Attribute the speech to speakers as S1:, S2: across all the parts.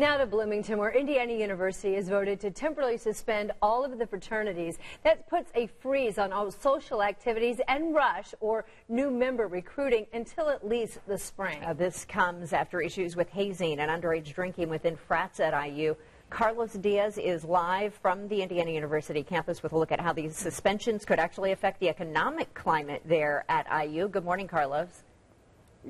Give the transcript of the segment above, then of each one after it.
S1: Now to Bloomington, where Indiana University has voted to temporarily suspend all of the fraternities. That puts a freeze on all social activities and rush or new member recruiting until at least the spring.
S2: This comes after issues with hazing and underage drinking within frats at IU. Carlos Diaz is live from the Indiana University campus with a look at how these suspensions could actually affect the economic climate there at IU. Good morning, Carlos.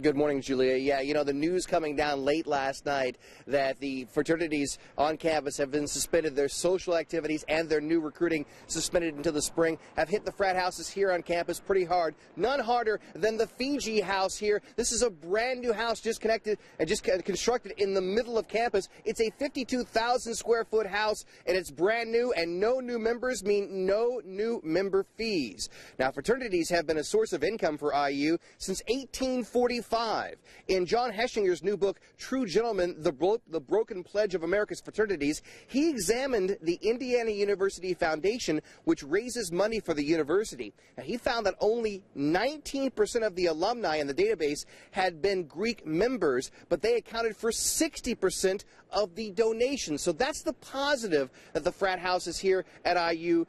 S3: Good morning, Julia. Yeah, you know, the news coming down late last night that the fraternities on campus have been suspended, their social activities and their new recruiting suspended until the spring, have hit the frat houses here on campus pretty hard. None harder than the Fiji house here. This is a brand new house just constructed in the middle of campus. It's a 52,000 square foot house, and it's brand new, and no new members mean no new member fees. Now, fraternities have been a source of income for IU since 1845. In John Heschinger's new book, True Gentlemen, The Broken Pledge of America's Fraternities, he examined the Indiana University Foundation, which raises money for the university. Now, he found that only 19% of the alumni in the database had been Greek members, but they accounted for 60% of the donations. So that's the positive that the frat houses here at IU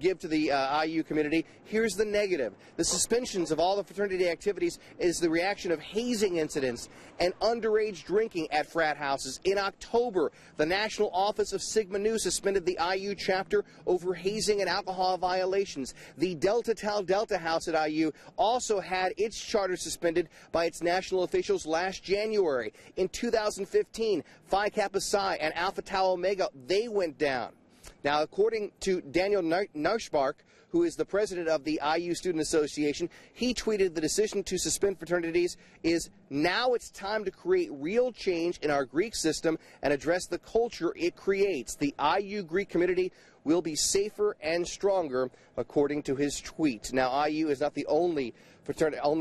S3: give to the IU community. Here's the negative. The suspensions of all the fraternity activities is the reaction of hazing incidents and underage drinking at frat houses. In October, the National Office of Sigma Nu suspended the IU chapter over hazing and alcohol violations. The Delta Tau Delta House at IU also had its charter suspended by its national officials last January. In 2015, Phi Kappa Psi and Alpha Tau Omega, they went down. Now, according to Daniel Nauschbark, who is the president of the IU Student Association, he tweeted the decision to suspend fraternities is now it's time to create real change in our Greek system and address the culture it creates. The IU Greek community will be safer and stronger, according to his tweet. Now, IU is not the only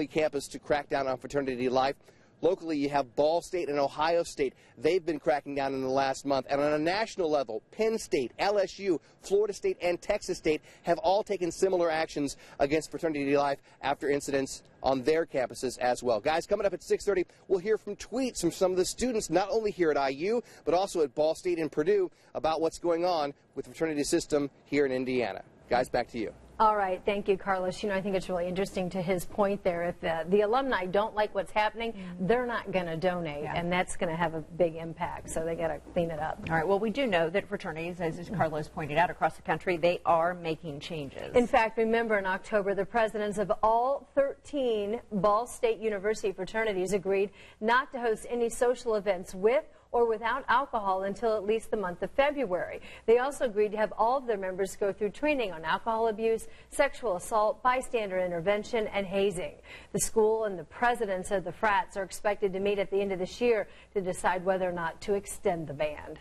S3: campus to crack down on fraternity life. Locally, you have Ball State and Ohio State. They've been cracking down in the last month. And on a national level, Penn State, LSU, Florida State, and Texas State have all taken similar actions against fraternity life after incidents on their campuses as well. Guys, coming up at 6:30, we'll hear from tweets from some of the students, not only here at IU, but also at Ball State and Purdue, about what's going on with the fraternity system here in Indiana. Guys, back to you.
S1: All right. Thank you, Carlos. You know, I think it's really interesting to his point there. If the alumni don't like what's happening, they're not going to donate, and that's going to have a big impact. So they got to clean it up.
S2: All right. Well, we do know that fraternities, as Carlos pointed out, across the country, they are making changes.
S1: In fact, remember in October, the presidents of all 13 Ball State University fraternities agreed not to host any social events with or without alcohol until at least the month of February. They also agreed to have all of their members go through training on alcohol abuse, sexual assault, bystander intervention, and hazing. The school and the presidents of the frats are expected to meet at the end of this year to decide whether or not to extend the ban.